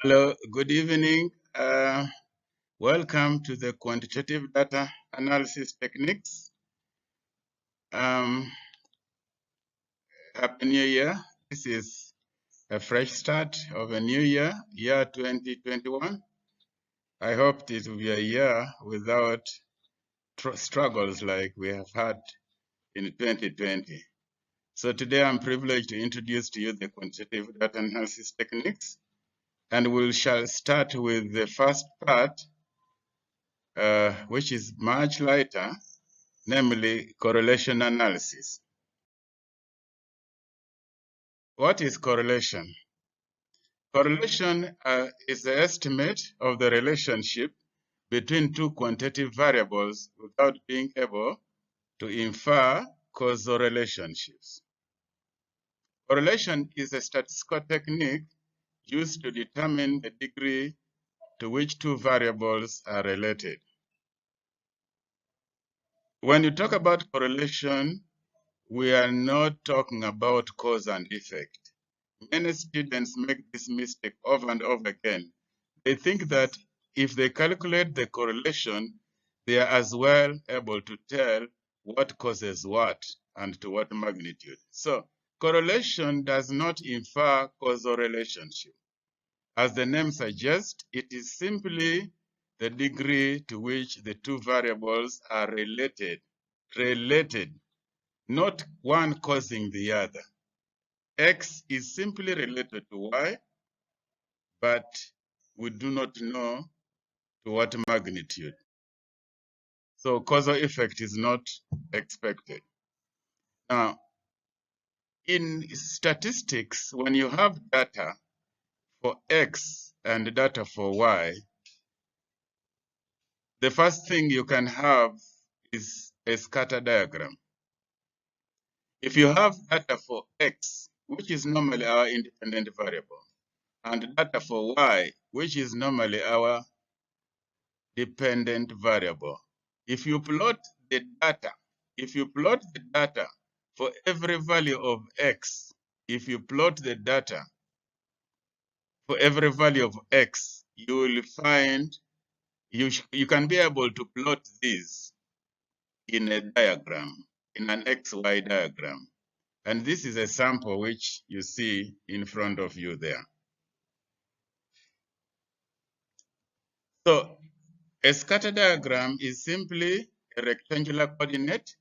Hello, good evening. Welcome to the quantitative data analysis techniques. Happy New Year. This is a fresh start of a new year, year 2021. I hope it will be a year without struggles like we have had in 2020. So today I'm privileged to introduce to you the quantitative data analysis techniques, and we shall start with the first part, which is much lighter, namely correlation analysis. What is correlation? Correlation is the estimate of the relationship between two quantitative variables without being able to infer causal relationships. Correlation is a statistical technique used to determine the degree to which two variables are related. When you talk about correlation, we are not talking about cause and effect. Many students make this mistake over and over again. They think that if they calculate the correlation, they are as well able to tell what causes what and to what magnitude. So correlation does not infer causal relationship. As the name suggests, it is simply the degree to which the two variables are related, not one causing the other. X is simply related to Y, but we do not know to what magnitude. So causal effect is not expected. Now, in statistics, when you have data for X and data for Y, the first thing you can have is a scatter diagram. If you have data for X, which is normally our independent variable, and data for Y, which is normally our dependent variable. If you plot the data for every value of X, if you plot the data for every value of X, you will find you can be able to plot this in a diagram, in an XY diagram. And this is a sample which you see in front of you there. So a scatter diagram is simply a rectangular coordinate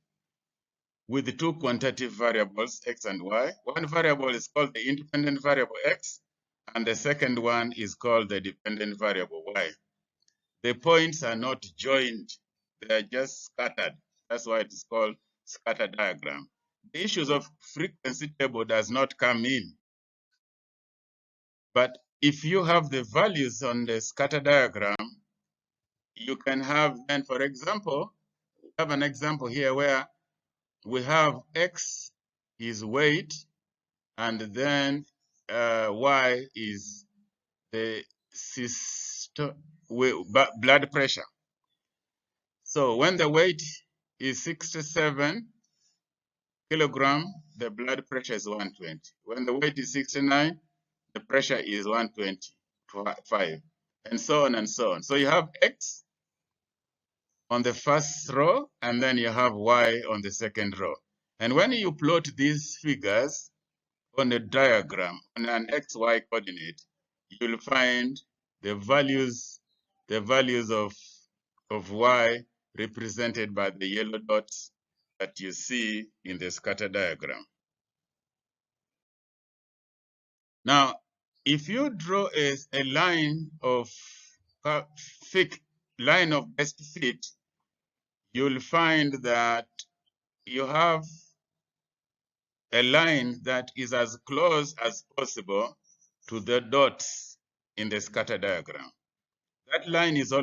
with two quantitative variables, X and Y. One variable is called the independent variable X, and the second one is called the dependent variable Y. The points are not joined, they are just scattered. That's why it is called scatter diagram. The issues of frequency table does not come in. But if you have the values on the scatter diagram, you can have, and for example, we have an example here where we have X is weight, and then Y is the blood pressure. So when the weight is 67 kilogram, the blood pressure is 120. When the weight is 69, the pressure is 125, and so on and so on. So you have X on the first row, and then you have Y on the second row. And when you plot these figures on a diagram, on an XY coordinate, you'll find the values of Y represented by the yellow dots that you see in the scatter diagram. Now, if you draw a line of best fit, you'll find that you have a line that is as close as possible to the dots in the scatter diagram. That line is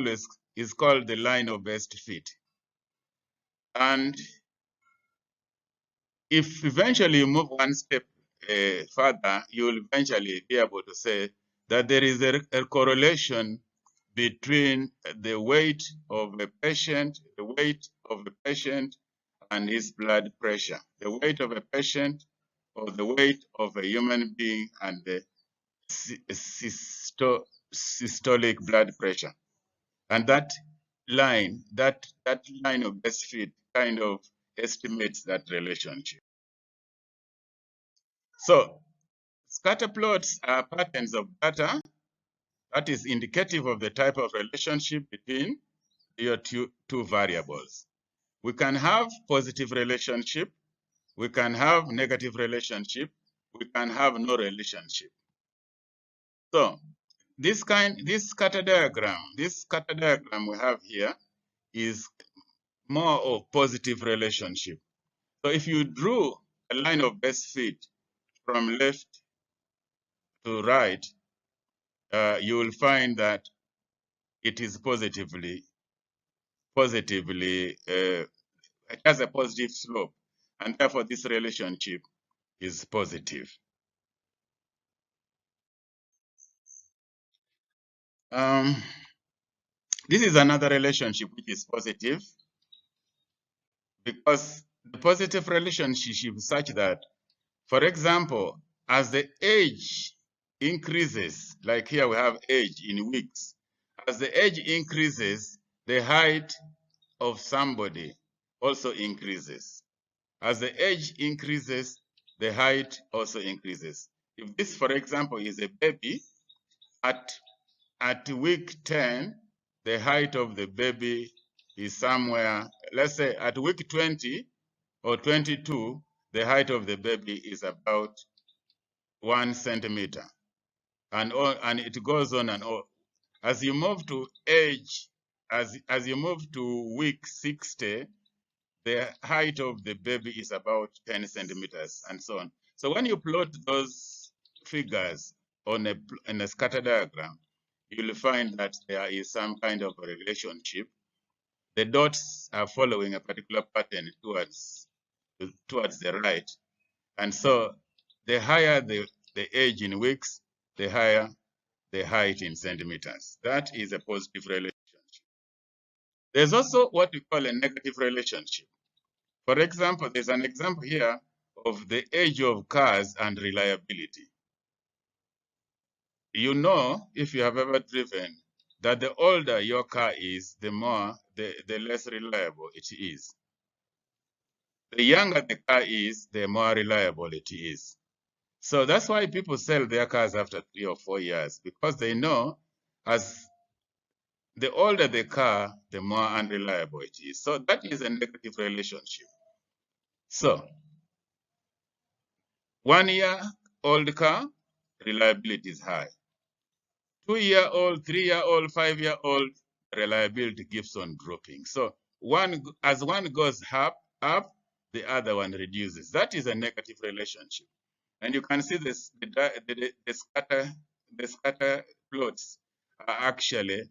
called the line of best fit. And if eventually you move one step further, you will eventually be able to say that there is a correlation between the weight of a patient, and his blood pressure. The weight of a patient or the weight of a human being and the systolic blood pressure. And that line of best fit kind of estimates that relationship. So scatter plots are patterns of data that is indicative of the type of relationship between your two variables. We can have positive relationship, we can have negative relationship, we can have no relationship. So this scatter diagram we have here is more of positive relationship. So if you drew a line of best fit from left to right, you will find that it is it has a positive slope, and therefore this relationship is positive. This is another relationship which is positive, because the positive relationship is such that, for example, as the age increases, like here we have age in weeks, as the age increases, the height of somebody also increases. As the age increases, the height also increases. If this, for example, is a baby, at week 10, the height of the baby is somewhere, let's say at week 20 or 22, the height of the baby is about 1 centimeter. And it goes on and on. As you move to age, as you move to week 60, the height of the baby is about 10 centimeters and so on. So when you plot those figures on a scatter diagram, you'll find that there is some kind of a relationship. The dots are following a particular pattern towards the right. And so the higher the age in weeks, the higher the height in centimeters. That is a positive relationship. There's also what we call a negative relationship. For example, there's an example here of the age of cars and reliability. You know, if you have ever driven, that the older your car is, the less reliable it is. The younger the car is, the more reliable it is. So that's why people sell their cars after 3 or 4 years, because they know as the older the car, the more unreliable it is. So that is a negative relationship. So 1-year-old car, reliability is high. 2-year-old, 3-year-old, 5-year-old, reliability keeps on dropping. So as one goes up, the other one reduces. That is a negative relationship. And you can see this, the scatter plots are actually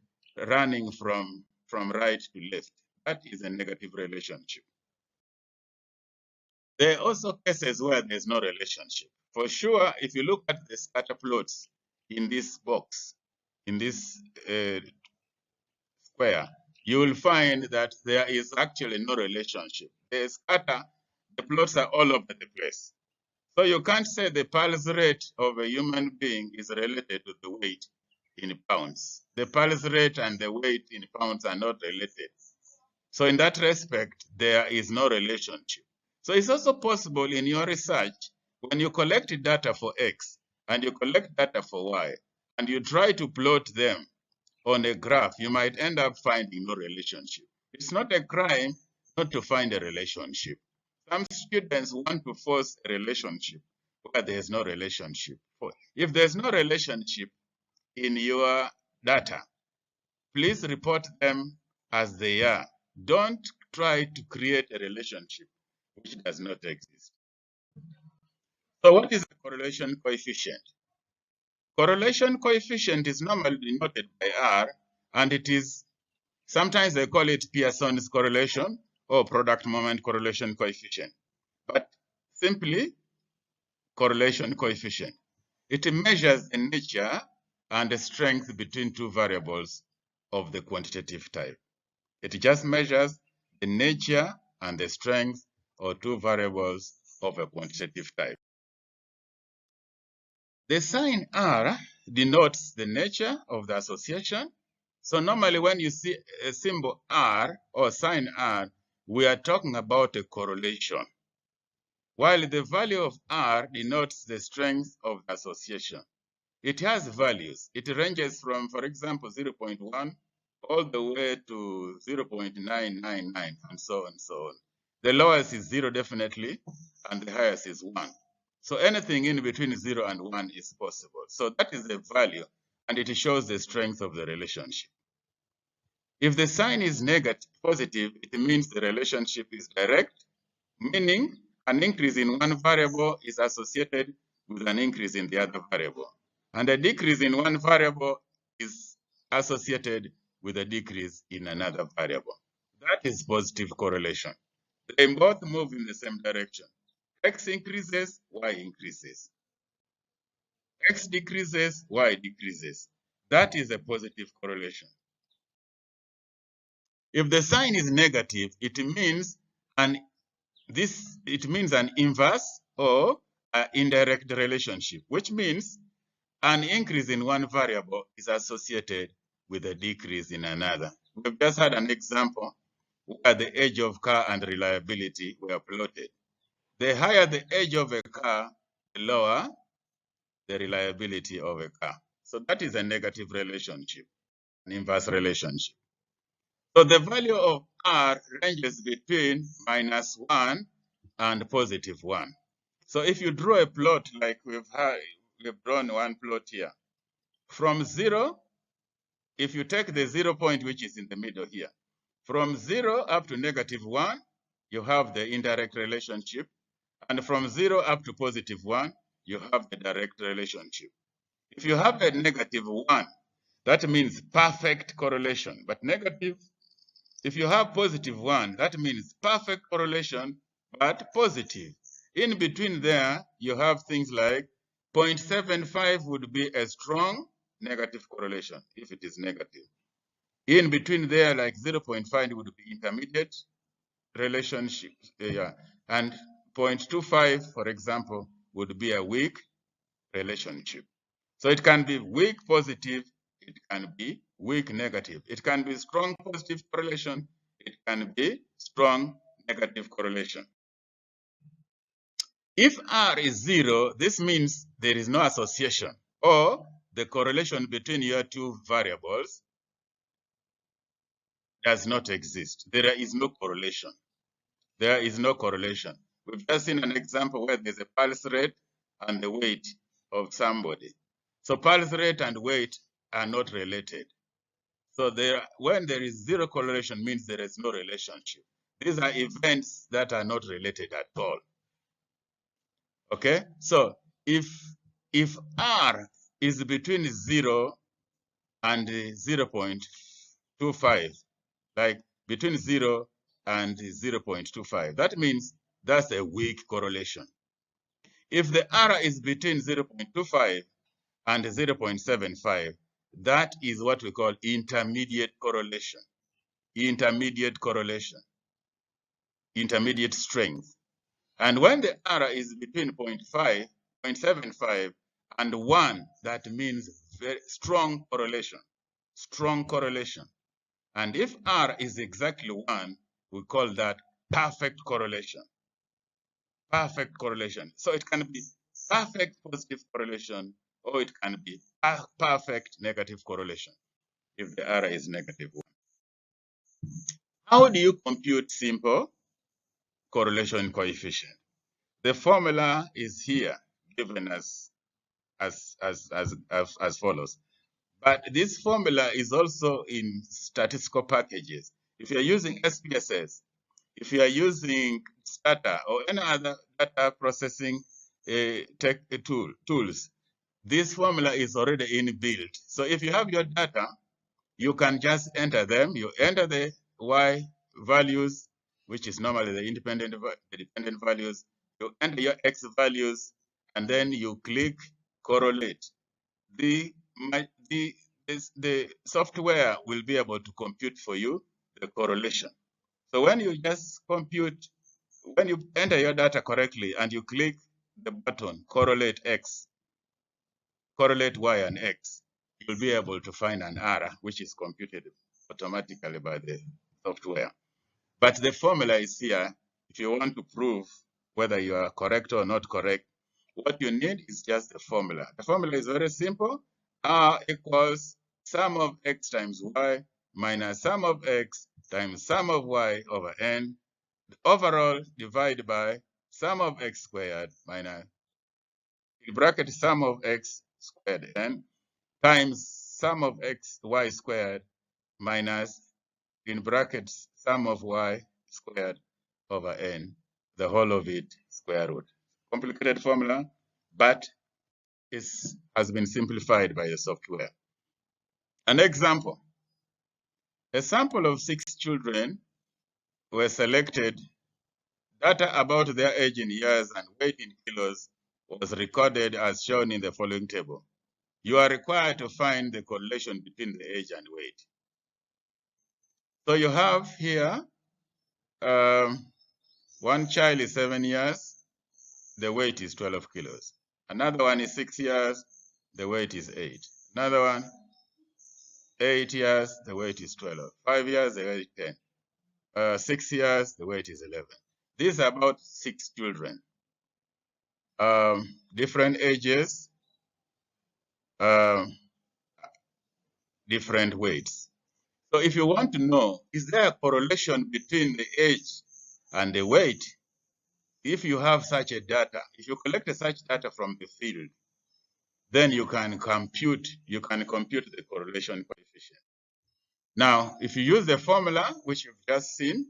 running from right to left. That is a negative relationship. There are also cases where there's no relationship. For sure, if you look at the scatter plots in this box, in this square, you will find that there is actually no relationship. The plots are all over the place. So you can't say the pulse rate of a human being is related to the weight in pounds. The pulse rate and the weight in pounds are not related. So in that respect, there is no relationship. So it's also possible in your research, when you collect data for X and you collect data for Y, and you try to plot them on a graph, you might end up finding no relationship. It's not a crime not to find a relationship. Some students want to force a relationship where there's no relationship. If there's no relationship in your data, please report them as they are. Don't try to create a relationship which does not exist. So what is the correlation coefficient? Correlation coefficient is normally denoted by R, and it is, sometimes they call it Pearson's correlation or product moment correlation coefficient, but simply correlation coefficient. It measures the nature and the strength between two variables of the quantitative type. It just measures the nature and the strength of two variables of a quantitative type. The sign R denotes the nature of the association. So normally when you see a symbol R or sign R, we are talking about a correlation, while the value of R denotes the strength of the association. It has values. It ranges from, for example, 0.1 all the way to 0.999 and so on and so on. The lowest is 0 definitely, and the highest is 1. So anything in between 0 and 1 is possible. So that is the value, and it shows the strength of the relationship. If the sign is negative, positive, it means the relationship is direct, meaning an increase in one variable is associated with an increase in the other variable. And a decrease in one variable is associated with a decrease in another variable. That is positive correlation. They both move in the same direction. X increases, Y increases. X decreases, Y decreases. That is a positive correlation. If the sign is negative, it means an inverse or an indirect relationship, which means an increase in one variable is associated with a decrease in another. We've just had an example where the age of car and reliability were plotted. The higher the age of a car, the lower the reliability of a car. So that is a negative relationship, an inverse relationship. So the value of R ranges between -1 and +1. So if you draw a plot like we've drawn one plot here, from 0, if you take the 0 point, which is in the middle here, from 0 up to -1, you have the indirect relationship. And from 0 up to +1, you have the direct relationship. If you have a -1, that means perfect correlation. But negative, if you have +1, that means perfect correlation, but positive. In between there, you have things like 0.75 would be a strong negative correlation if it is negative. In between there, like 0.5 would be intermediate relationship. And 0.25, for example, would be a weak relationship. So it can be weak positive, it can be weak negative. It can be strong positive correlation, it can be strong negative correlation. If R is 0, this means there is no association, or the correlation between your two variables does not exist. There is no correlation. There is no correlation. We've just seen an example where there's a pulse rate and the weight of somebody. So pulse rate and weight are not related. So when there is zero correlation means there is no relationship. These are events that are not related at all. Okay? So if R is between 0 and 0.25, like between 0 and 0.25, that means that's a weak correlation. If the R is between 0.25 and 0.75, that is what we call intermediate correlation. Intermediate correlation, intermediate strength. And when the R is between 0.5, 0.75 and 1, that means very strong correlation, strong correlation. And if R is exactly 1, we call that perfect correlation. Perfect correlation. So it can be perfect positive correlation, or it can be perfect negative correlation if the R is -1. How do you compute simple correlation coefficient? The formula is here given as follows. But this formula is also in statistical packages. If you're using SPSS, if you are using Stata or any other data processing tools, this formula is already inbuilt. So if you have your data, you can just enter them. You enter the Y values, which is normally the dependent values. You enter your X values, and then you click correlate. The software will be able to compute for you the correlation. So when you just compute, when you enter your data correctly and you click the button correlate X, correlate y and x, you'll be able to find an R, which is computed automatically by the software. But the formula is here. If you want to prove whether you are correct or not correct, what you need is just the formula. The formula is very simple. R equals sum of x times y minus sum of x times sum of y over n. The overall divided by sum of x squared minus, in bracket, sum of x squared n times sum of x y squared minus, in brackets, sum of y squared over n, the whole of it square root. Complicated formula, but it has been simplified by the software. An example. A sample of 6 children were selected. Data about their age in years and weight in kilos was recorded as shown in the following table. You are required to find the correlation between the age and weight. So you have here, one child is 7 years, the weight is 12 kilos. Another one is 6 years, the weight is 8. Another one, 8 years, the weight is 12. 5 years, the weight is 10. 6 years, the weight is 11. These are about 6 children. Different ages, different weights. So if you want to know, is there a correlation between the age and the weight? If you have such a data, if you collect such data from the field, then you can compute the correlation coefficient. Now, if you use the formula, which you've just seen,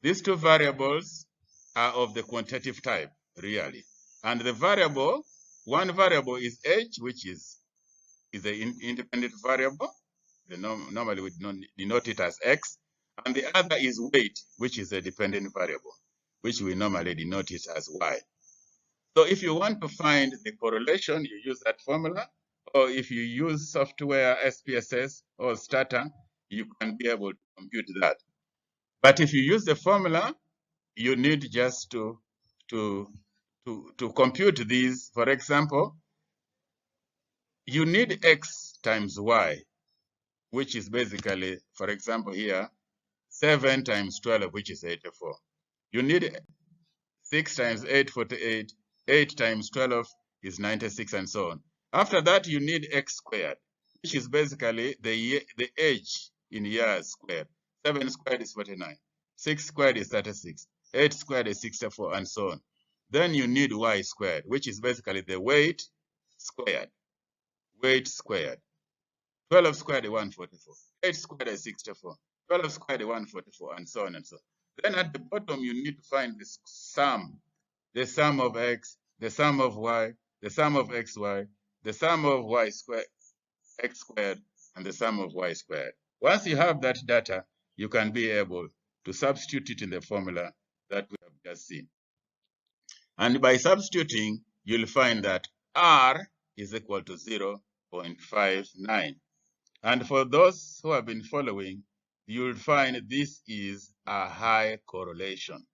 these two variables are of the quantitative type, really. And the variable, one variable is age, which is an independent variable. Normally we denote it as X. And the other is weight, which is a dependent variable, which we normally denote it as Y. So if you want to find the correlation, you use that formula. Or if you use software, SPSS or Stata, you can be able to compute that. But if you use the formula, you need just to compute these. For example, you need X times Y, which is basically, for example here, 7 times 12, which is 84. You need 6 times 8, 48. 8 times 12 is 96, and so on. After that, you need x squared, which is basically the age in years squared. 7 squared is 49. 6 squared is 36. 8 squared is 64, and so on. Then you need y squared, which is basically the weight squared. Weight squared. 12 squared is 144. 8 squared is 64. 12 squared is 144, and so on and so on. Then at the bottom, you need to find this sum. The sum of x, the sum of y, the sum of xy, the sum of y squared, x squared, and the sum of y squared. Once you have that data, you can be able to substitute it in the formula that we have just seen. And by substituting, you'll find that R is equal to 0.59. And for those who have been following, you'll find this is a high correlation.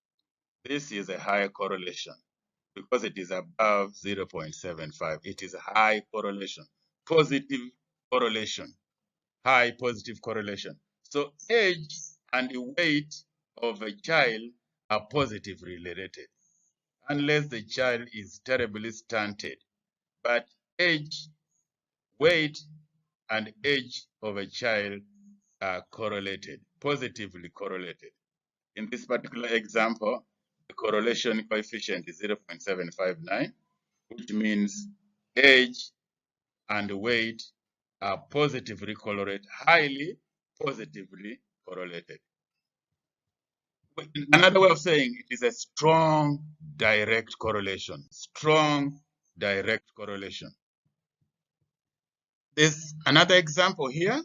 This is a high correlation because it is above 0.75. It is a high correlation, positive correlation, high positive correlation. So age and the weight of a child are positively related, unless the child is terribly stunted. But age, weight, and age of a child are correlated, positively correlated. In this particular example, the correlation coefficient is 0.759, which means age and weight are positively correlated, highly positively correlated. Another way of saying it is a strong direct correlation. Strong direct correlation. There's another example here.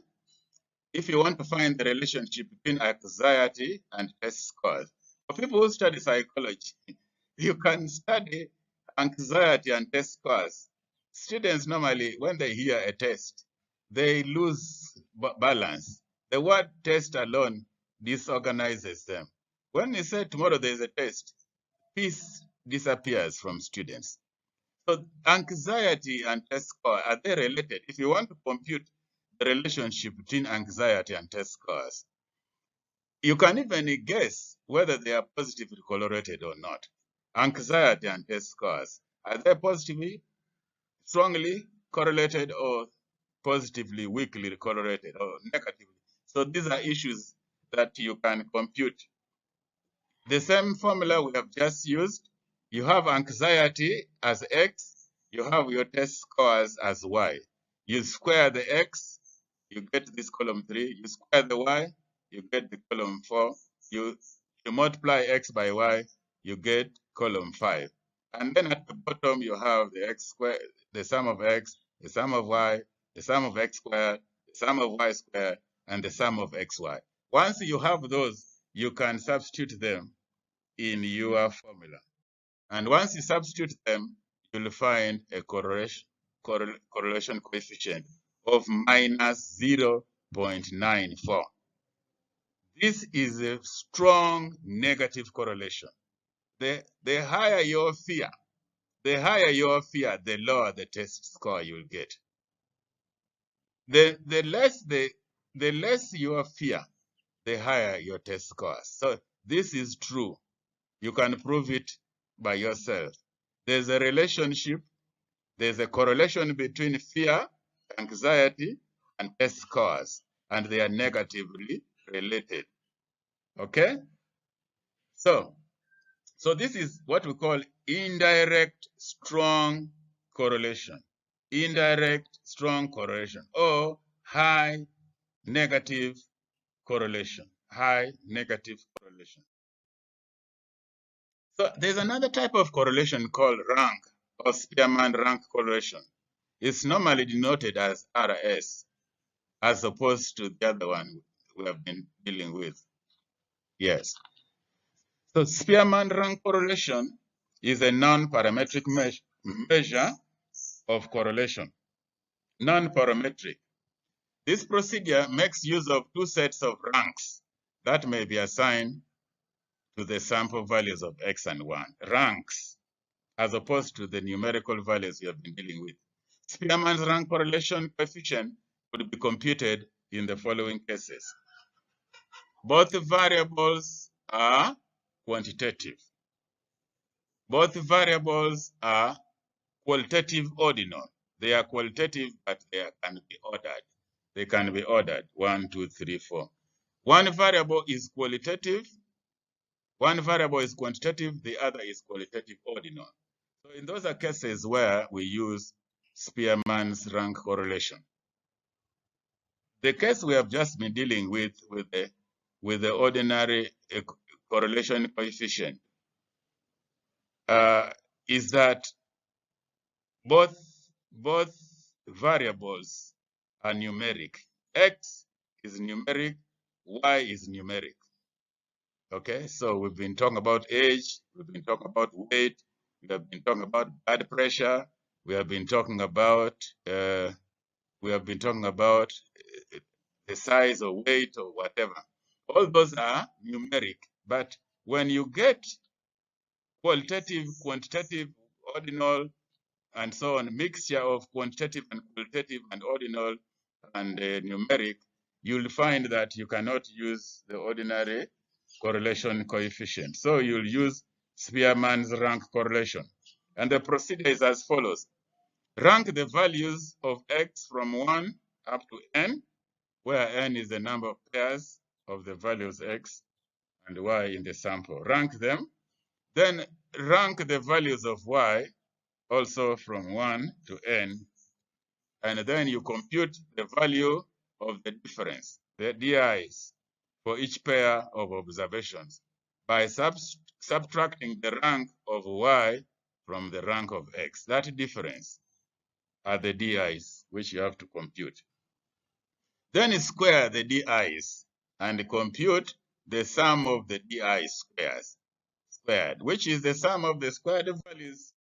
If you want to find the relationship between anxiety and test scores, for people who study psychology, you can study anxiety and test scores. Students normally, when they hear a test, they lose balance. The word test alone disorganizes them. When you say tomorrow there's a test, peace disappears from students. So anxiety and test score, are they related? If you want to compute the relationship between anxiety and test scores, you can even guess whether they are positively correlated or not. Anxiety and test scores, are they positively, strongly correlated, or positively, weakly correlated, or negatively? So these are issues that you can compute. The same formula we have just used. You have anxiety as X, you have your test scores as Y. You square the X, you get this column 3. You square the Y, you get the column 4. You multiply X by Y, you get column 5. And then at the bottom, you have the X squared, the sum of X, the sum of Y, the sum of X squared, the sum of Y squared, and the sum of XY. Once you have those, you can substitute them in your formula. And once you substitute them, you'll find a correlation coefficient of minus 0.94. This is a strong negative correlation. The higher your fear, the lower the test score you'll get. The less your fear, the higher your test score. So this is true. You can prove it by yourself. There's a relationship, there's a correlation between fear, anxiety, and test scores, and they are negatively related. Okay? So this is what we call indirect strong correlation. Indirect strong correlation, or high negative correlation. High negative correlation. So there's another type of correlation called rank, or Spearman rank correlation. It's normally denoted as RS, as opposed to the other one we have been dealing with. Yes. So Spearman rank correlation is a non-parametric measure of correlation. Non-parametric. This procedure makes use of two sets of ranks that may be assigned to the sample values of X and Y. Ranks, as opposed to the numerical values you have been dealing with. Spearman's rank correlation coefficient would be computed in the following cases. Both variables are quantitative. Both variables are qualitative ordinal. They are qualitative, but they can be ordered. They can be ordered 1, 2, 3, 4. One variable is qualitative, one variable is quantitative, the other is qualitative ordinal. So in those are cases where we use Spearman's rank correlation. The case we have just been dealing with the ordinary correlation coefficient is that both variables are numeric. X is numeric, Y is numeric. Okay, so we've been talking about age, we've been talking about weight, we have been talking about blood pressure, we have been talking about the size or weight or whatever. All those are numeric, but when you get qualitative, quantitative, ordinal, and so on, mixture of quantitative and qualitative and ordinal and numeric, you'll find that you cannot use the ordinary correlation coefficient. So you'll use Spearman's rank correlation. And the procedure is as follows. Rank the values of X from 1 up to N, where N is the number of pairs of the values X and Y in the sample. Rank them. Then rank the values of Y also from 1 to N. And then you compute the value of the difference, the DIs, for each pair of observations by subtracting the rank of Y from the rank of X. That difference are the DIs, which you have to compute. Then you square the DIs and compute the sum of the DI squared, which is the sum of the squared values.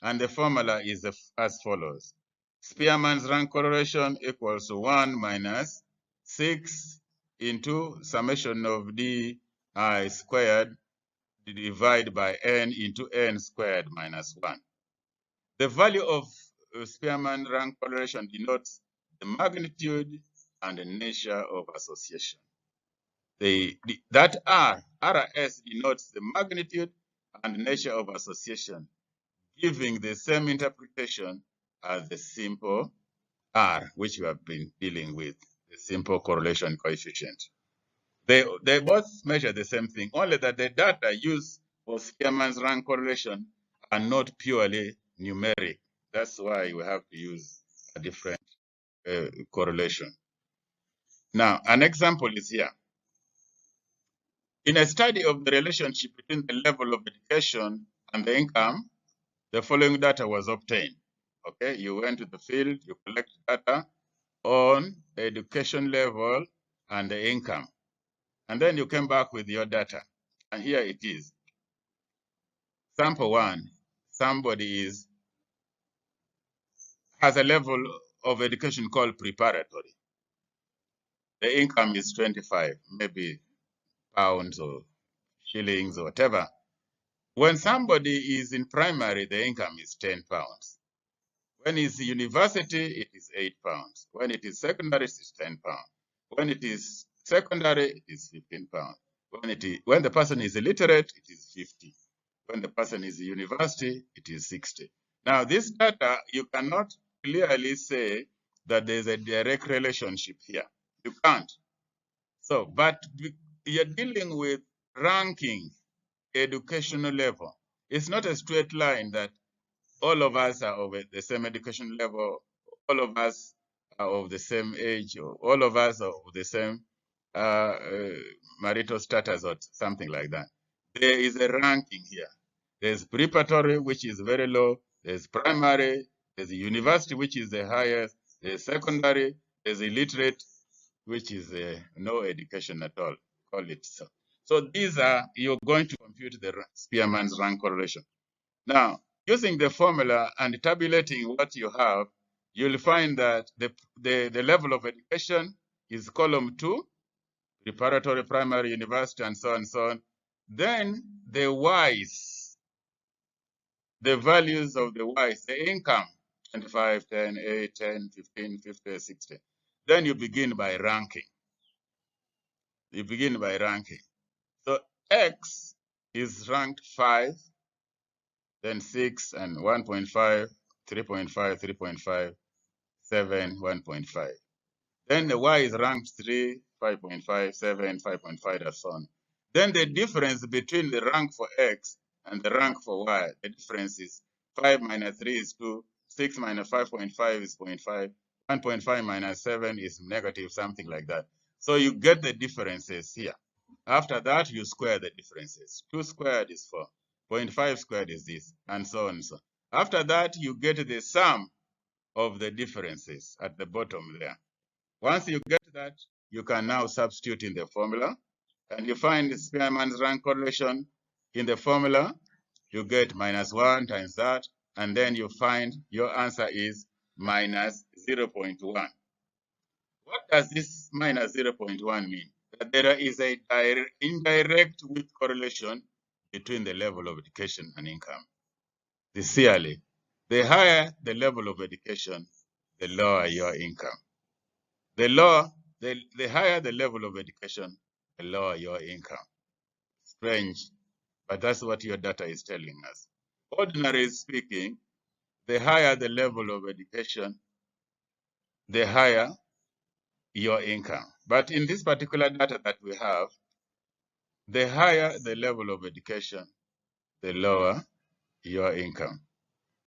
And the formula is as follows. Spearman's rank correlation equals 1 minus 6 into summation of DI squared divided by N into N squared minus 1. The value of Spearman rank correlation denotes the magnitude and the nature of association. That RS denotes the magnitude and nature of association, giving the same interpretation as the simple R, which we have been dealing with, the simple correlation coefficient. They both measure the same thing, only that the data used for Spearman's rank correlation are not purely numeric. That's why we have to use a different correlation. Now, an example is here. In a study of the relationship between the level of education and the income, the following data was obtained. Okay, you went to the field, you collect data on education level and the income. And then you came back with your data. And here it is. Sample one, somebody has a level of education called preparatory. The income is 25, maybe pounds or shillings or whatever. When somebody is in primary, the income is 10 pounds. When it's university, it is 8 pounds. When it is secondary, it is 10 pounds. When it is secondary, it is 15 pounds. When the person is illiterate, it is 50. When the person is university, it is 60. Now, this data, you cannot clearly say that there's a direct relationship here. You can't. So, but you're dealing with ranking educational level. It's not a straight line that all of us are of the same education level, all of us are of the same age, or all of us are of the same marital status or something like that. There is a ranking here. There's preparatory, which is very low. There's primary. There's university, which is the highest. There's secondary. There's illiterate, which is no education at all. Call it so. So these are, you're going to compute the Spearman's rank correlation. Now, using the formula and tabulating what you have, you'll find that the level of education is column 2, preparatory, primary, university, and so on and so on. Then the Y's, the values of the Y's, the income, 25, 10, 8, 10, 15, 50, 60. Then you begin by ranking. You begin by ranking. So X is ranked 5, then 6 and 1.5, 3.5, 3.5, 7, 1.5. Then the Y is ranked 3, 5.5, 7, 5.5, and so on. Then the difference between the rank for X and the rank for Y, the difference is 5 minus 3 is 2, 6 minus 5.5 is 0.5, 1.5 minus 7 is negative, something like that. So you get the differences here. After that, you square the differences. 2 squared is 4. 0.5 squared is this, and so on and so on. After that, you get the sum of the differences at the bottom there. Once you get that, you can now substitute in the formula, and you find the Spearman's rank correlation in the formula. You get -1 times that, and then you find your answer is minus 0.1. What does this minus 0.1 mean? That there is a indirect weak correlation between the level of education and income. Sincerely, the higher the level of education, the lower your income. The higher the level of education, the lower your income. Strange, but that's what your data is telling us. Ordinarily speaking, the higher the level of education, the higher your income. But in this particular data that we have, the higher the level of education, the lower your income.